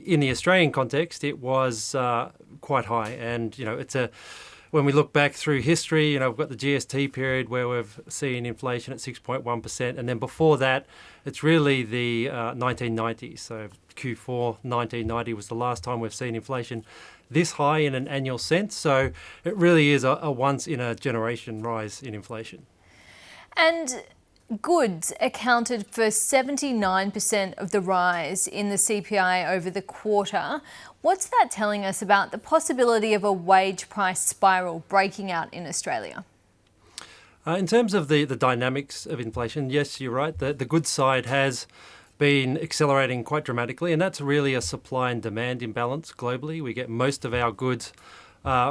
in the Australian context, it was quite high. And, when we look back through history, we've got the GST period where we've seen inflation at 6.1%. And then before that, it's really the 1990s. So Q4 1990 was the last time we've seen inflation this high in an annual sense. So it really is a once-in-a-generation rise in inflation. And goods accounted for 79% of the rise in the CPI over the quarter. What's that telling us about the possibility of a wage price spiral breaking out in Australia? In terms of the dynamics of inflation, yes, you're right. The goods side has been accelerating quite dramatically, and that's really a supply and demand imbalance globally. We get most of our goods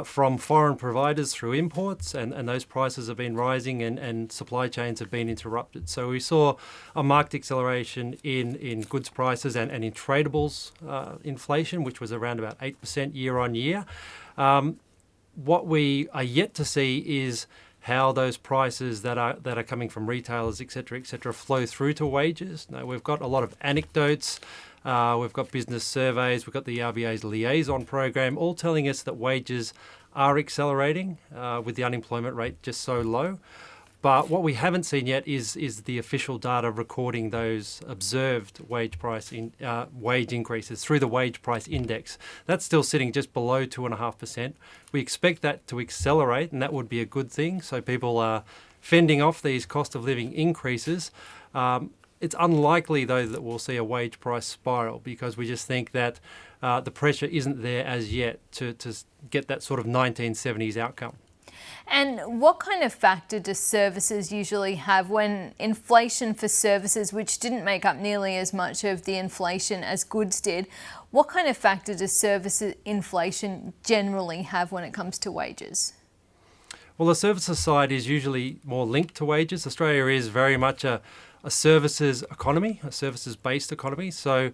from foreign providers through imports, and those prices have been rising and supply chains have been interrupted. So we saw a marked acceleration in goods prices and in tradables inflation, which was around about 8% year on year. What we are yet to see is how those prices that are coming from retailers, et cetera, flow through to wages. Now, we've got a lot of anecdotes. We've got business surveys. We've got the RBA's liaison program, all telling us that wages are accelerating with the unemployment rate just so low. But what we haven't seen yet is the official data recording those observed wage increases through the wage price index. That's still sitting just below 2.5%. We expect that to accelerate, and that would be a good thing. So people are fending off these cost of living increases. It's unlikely, though, that we'll see a wage price spiral because we just think that the pressure isn't there as yet to get that sort of 1970s outcome. And what kind of factor do services usually have when inflation for services, which didn't make up nearly as much of the inflation as goods did, what kind of factor does services inflation generally have when it comes to wages? Well, the services side is usually more linked to wages. Australia is very much a services economy, a services-based economy. So,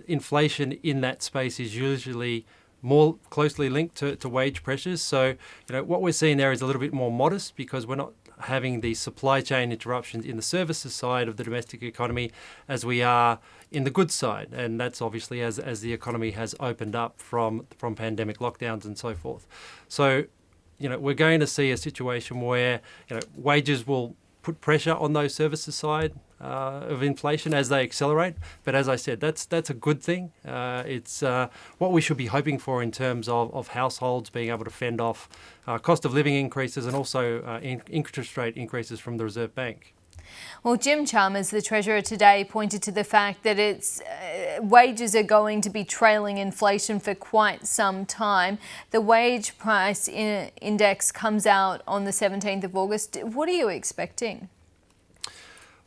inflation in that space is usually more closely linked to wage pressures. So, what we're seeing there is a little bit more modest because we're not having the supply chain interruptions in the services side of the domestic economy as we are in the goods side. And that's obviously as the economy has opened up from pandemic lockdowns and so forth. So, we're going to see a situation where, wages will put pressure on those services side of inflation as they accelerate. But as I said, that's a good thing. It's what we should be hoping for in terms of households being able to fend off cost of living increases and also interest rate increases from the Reserve Bank. Well, Jim Chalmers, the Treasurer today, pointed to the fact that wages are going to be trailing inflation for quite some time. The wage price index comes out on the 17th of August. What are you expecting?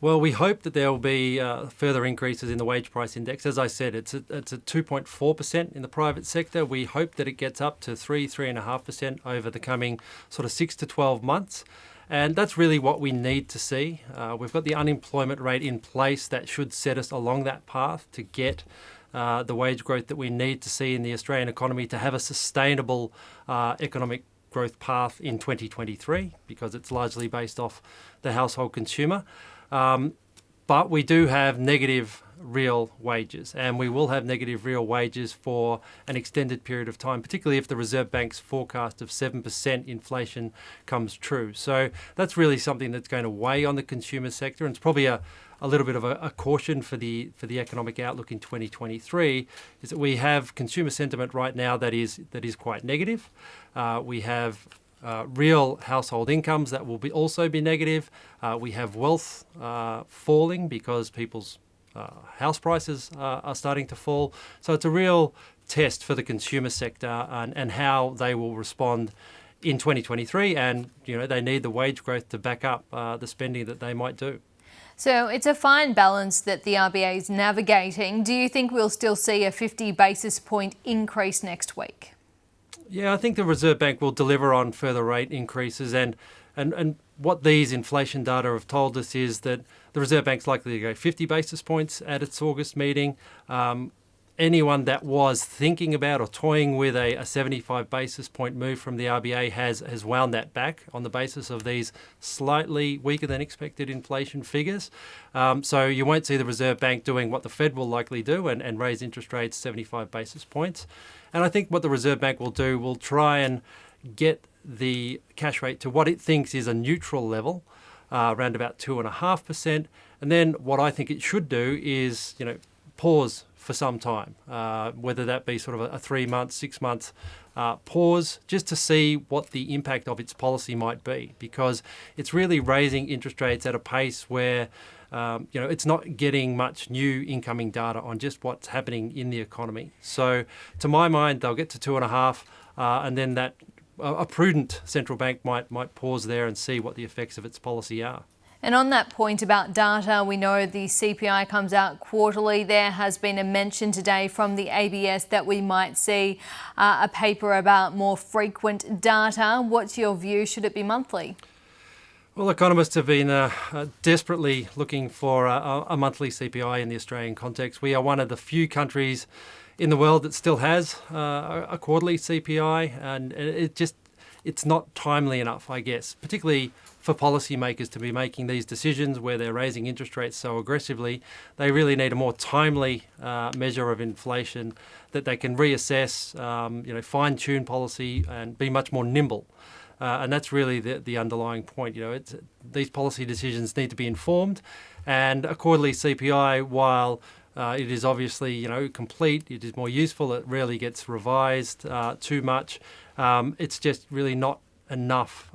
Well, we hope that there will be further increases in the wage price index. As I said, it's at 2.4% in the private sector. We hope that it gets up to 3.5% over the coming sort of 6 to 12 months. And that's really what we need to see. We've got the unemployment rate in place that should set us along that path to get the wage growth that we need to see in the Australian economy to have a sustainable economic growth path in 2023 because it's largely based off the household consumer. But we do have negative real wages, and we will have negative real wages for an extended period of time, particularly if the Reserve Bank's forecast of 7% inflation comes true. So that's really something that's going to weigh on the consumer sector, and it's probably a little bit of a caution for the economic outlook in 2023, is that we have consumer sentiment right now that is quite negative. We have real household incomes that will also be negative. We have wealth falling because people's house prices are starting to fall. So it's a real test for the consumer sector and how they will respond in 2023. And, they need the wage growth to back up the spending that they might do. So it's a fine balance that the RBA is navigating. Do you think we'll still see a 50 basis point increase next week? Yeah, I think the Reserve Bank will deliver on further rate increases, and what these inflation data have told us is that the Reserve Bank's likely to go 50 basis points at its August meeting. anyone that was thinking about or toying with a 75 basis point move from the RBA has wound that back on the basis of these slightly weaker than expected inflation figures. So you won't see the Reserve Bank doing what the Fed will likely do and raise interest rates 75 basis points. And I think what the Reserve Bank will do will try and get the cash rate to what it thinks is a neutral level, around about 2.5%. And then what I think it should do is, pause for some time, whether that be sort of a 3-month, 6-month pause, just to see what the impact of its policy might be, because it's really raising interest rates at a pace where it's not getting much new incoming data on just what's happening in the economy. So to my mind, they'll get to 2.5, and then that a prudent central bank might pause there and see what the effects of its policy are. And on that point about data, we know the CPI comes out quarterly. There has been a mention today from the ABS that we might see a paper about more frequent data. What's your view? Should it be monthly? Well, economists have been desperately looking for a monthly CPI in the Australian context. We are one of the few countries in the world that still has a quarterly CPI, and it's not timely enough, I guess, particularly for policymakers to be making these decisions where they're raising interest rates so aggressively. They really need a more timely measure of inflation that they can reassess, fine-tune policy and be much more nimble. And that's really the underlying point. These policy decisions need to be informed, and a quarterly CPI, while it is obviously complete, it is more useful, it rarely gets revised too much. It's just really not enough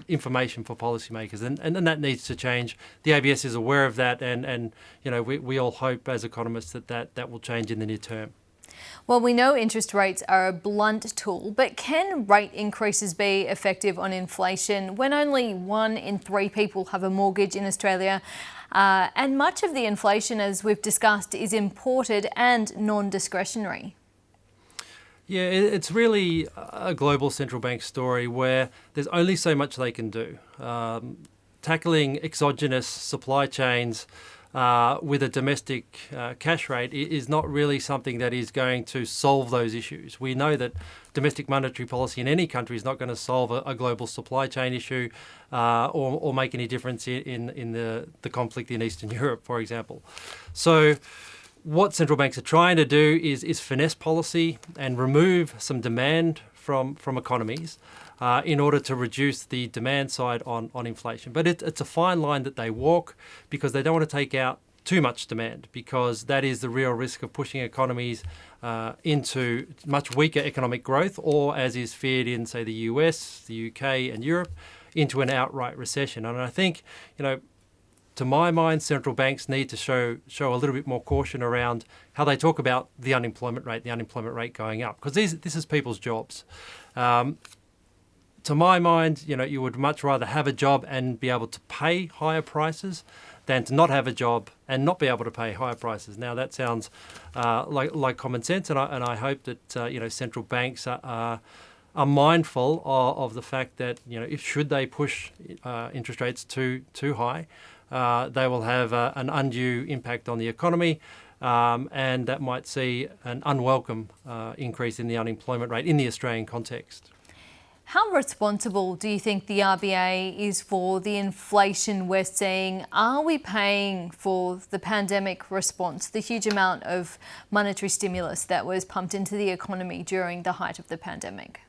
information for policymakers, and that needs to change. The ABS is aware of that, and we all hope as economists that will change in the near term. Well, we know interest rates are a blunt tool, but can rate increases be effective on inflation when only 1 in 3 people have a mortgage in Australia? And much of the inflation, as we've discussed, is imported and non-discretionary. Yeah, it's really a global central bank story where there's only so much they can do. Tackling exogenous supply chains with a domestic cash rate is not really something that is going to solve those issues. We know that domestic monetary policy in any country is not going to solve a global supply chain issue or make any difference in the conflict in Eastern Europe, for example. So what central banks are trying to do is finesse policy and remove some demand from economies in order to reduce the demand side on inflation. But it's a fine line that they walk, because they don't want to take out too much demand, because that is the real risk of pushing economies into much weaker economic growth, or, as is feared in, say, the US, the UK and Europe, into an outright recession. And I think, to my mind, central banks need to show a little bit more caution around how they talk about the unemployment rate going up, because this is people's jobs. To my mind, you would much rather have a job and be able to pay higher prices than to not have a job and not be able to pay higher prices. Now, that sounds like common sense, and I hope that central banks are mindful of the fact that should they push interest rates too high, they will have an undue impact on the economy, and that might see an unwelcome increase in the unemployment rate in the Australian context. How responsible do you think the RBA is for the inflation we're seeing? Are we paying for the pandemic response, the huge amount of monetary stimulus that was pumped into the economy during the height of the pandemic?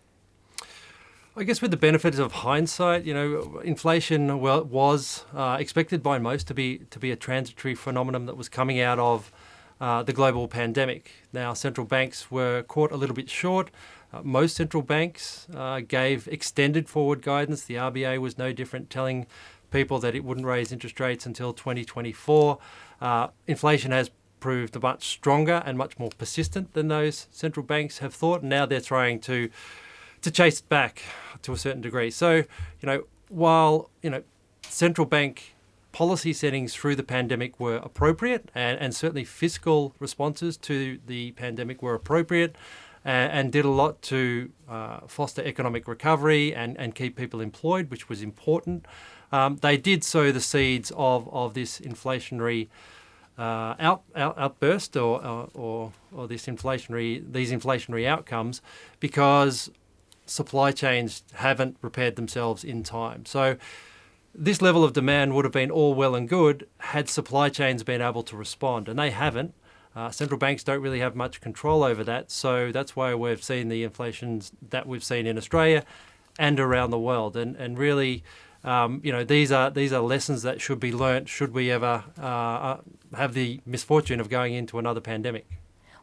I guess with the benefit of hindsight, inflation was expected by most to be a transitory phenomenon that was coming out of the global pandemic. Now, central banks were caught a little bit short. Most central banks gave extended forward guidance. The RBA was no different, telling people that it wouldn't raise interest rates until 2024. Inflation has proved much stronger and much more persistent than those central banks have thought, and now they're trying to chase it back to a certain degree. So, while central bank policy settings through the pandemic were appropriate, and certainly fiscal responses to the pandemic were appropriate, and did a lot to foster economic recovery and keep people employed, which was important. They did sow the seeds of this inflationary outburst or these inflationary outcomes because supply chains haven't repaired themselves in time. So this level of demand would have been all well and good had supply chains been able to respond, and they haven't. Central banks don't really have much control over that, so that's why we've seen the inflations that we've seen in Australia and around the world. And really, these are lessons that should be learnt should we ever have the misfortune of going into another pandemic.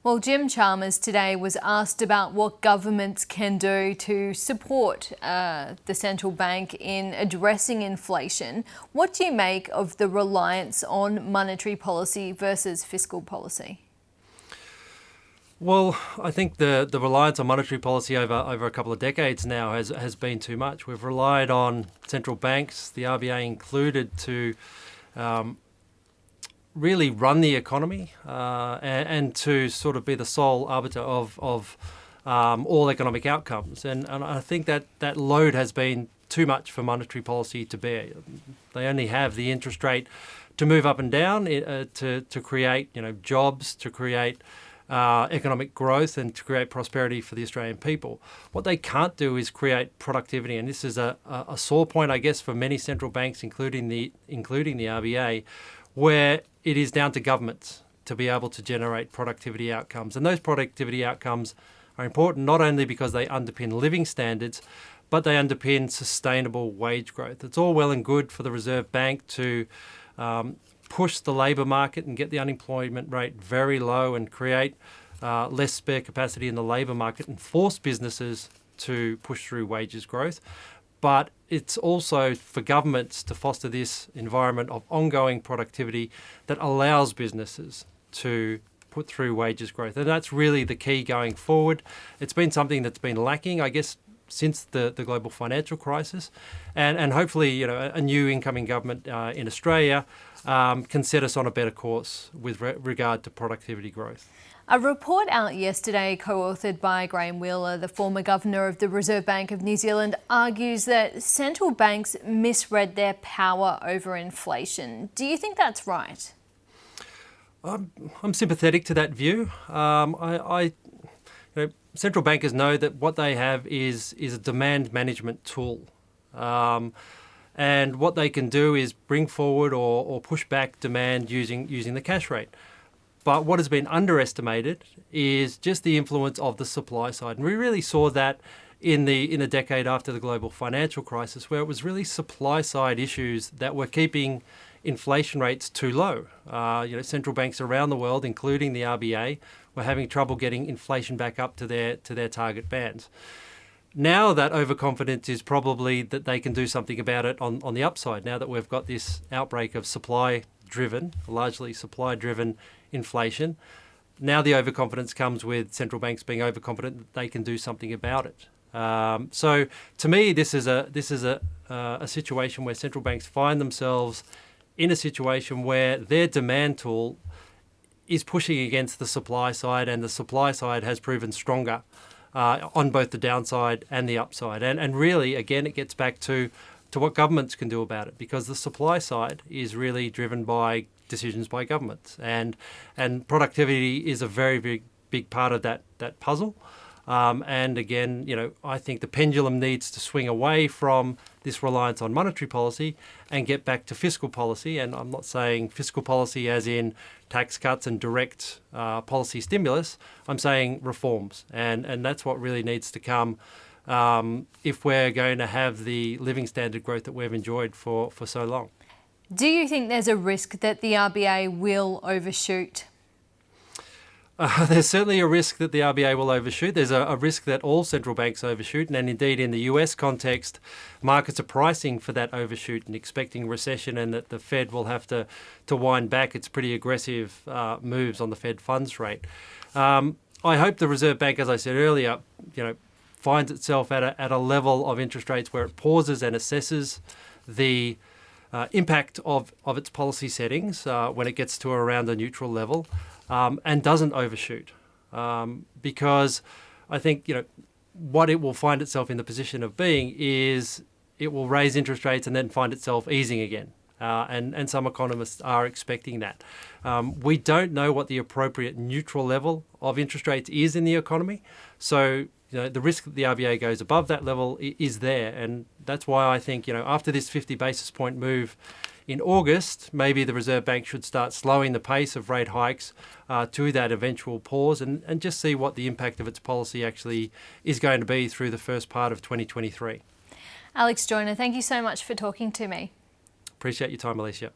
Well, Jim Chalmers today was asked about what governments can do to support the central bank in addressing inflation. What do you make of the reliance on monetary policy versus fiscal policy? Well, I think the reliance on monetary policy over a couple of decades now has been too much. We've relied on central banks, the RBA included, to really run the economy and to sort of be the sole arbiter of all economic outcomes. And I think that load has been too much for monetary policy to bear. They only have the interest rate to move up and down to create jobs, to create economic growth and to create prosperity for the Australian people. What they can't do is create productivity, and this is a sore point, I guess, for many central banks, including the RBA, where it is down to governments to be able to generate productivity outcomes. And those productivity outcomes are important not only because they underpin living standards, but they underpin sustainable wage growth. It's all well and good for the Reserve Bank to push the labour market and get the unemployment rate very low and create less spare capacity in the labour market and force businesses to push through wages growth. But it's also for governments to foster this environment of ongoing productivity that allows businesses to put through wages growth. And that's really the key going forward. It's been something that's been lacking, I guess, since the global financial crisis. And hopefully, a new incoming government in Australia can set us on a better course with regard to productivity growth. A report out yesterday, co-authored by Graham Wheeler, the former governor of the Reserve Bank of New Zealand, argues that central banks misread their power over inflation. Do you think that's right? I'm sympathetic to that view. Central bankers know that what they have is a demand management tool. And what they can do is bring forward or push back demand using the cash rate. But what has been underestimated is just the influence of the supply side. And we really saw that in the decade after the global financial crisis, where it was really supply side issues that were keeping inflation rates too low. Central banks around the world, including the RBA, were having trouble getting inflation back up to their target bands. Now that overconfidence is probably that they can do something about it on the upside, now that we've got this outbreak of largely supply-driven inflation. Now the overconfidence comes with central banks being overconfident that they can do something about it. So to me, this is a situation where central banks find themselves in a situation where their demand tool is pushing against the supply side, and the supply side has proven stronger on both the downside and the upside. And really, again, it gets back to what governments can do about it, because the supply side is really driven by decisions by governments, and productivity is a very big part of that puzzle. And again, I think the pendulum needs to swing away from this reliance on monetary policy and get back to fiscal policy. And I'm not saying fiscal policy as in tax cuts and direct policy stimulus. I'm saying reforms, and that's what really needs to come if we're going to have the living standard growth that we've enjoyed for so long. Do you think there's a risk that the RBA will overshoot? There's certainly a risk that the RBA will overshoot. There's a risk that all central banks overshoot. And indeed, in the US context, markets are pricing for that overshoot and expecting recession, and that the Fed will have to wind back its pretty aggressive moves on the Fed funds rate. I hope the Reserve Bank, as I said earlier, finds itself at a level of interest rates where it pauses and assesses the impact of its policy settings when it gets to around a neutral level, and doesn't overshoot, because I think what it will find itself in the position of being is it will raise interest rates and then find itself easing again. and some economists are expecting that. We don't know what the appropriate neutral level of interest rates is in the economy, so the risk that the RBA goes above that level is there, and that's why I think after this 50 basis point move in August, maybe the Reserve Bank should start slowing the pace of rate hikes to that eventual pause and just see what the impact of its policy actually is going to be through the first part of 2023. Alex Joyner, thank you so much for talking to me. Appreciate your time, Alicia.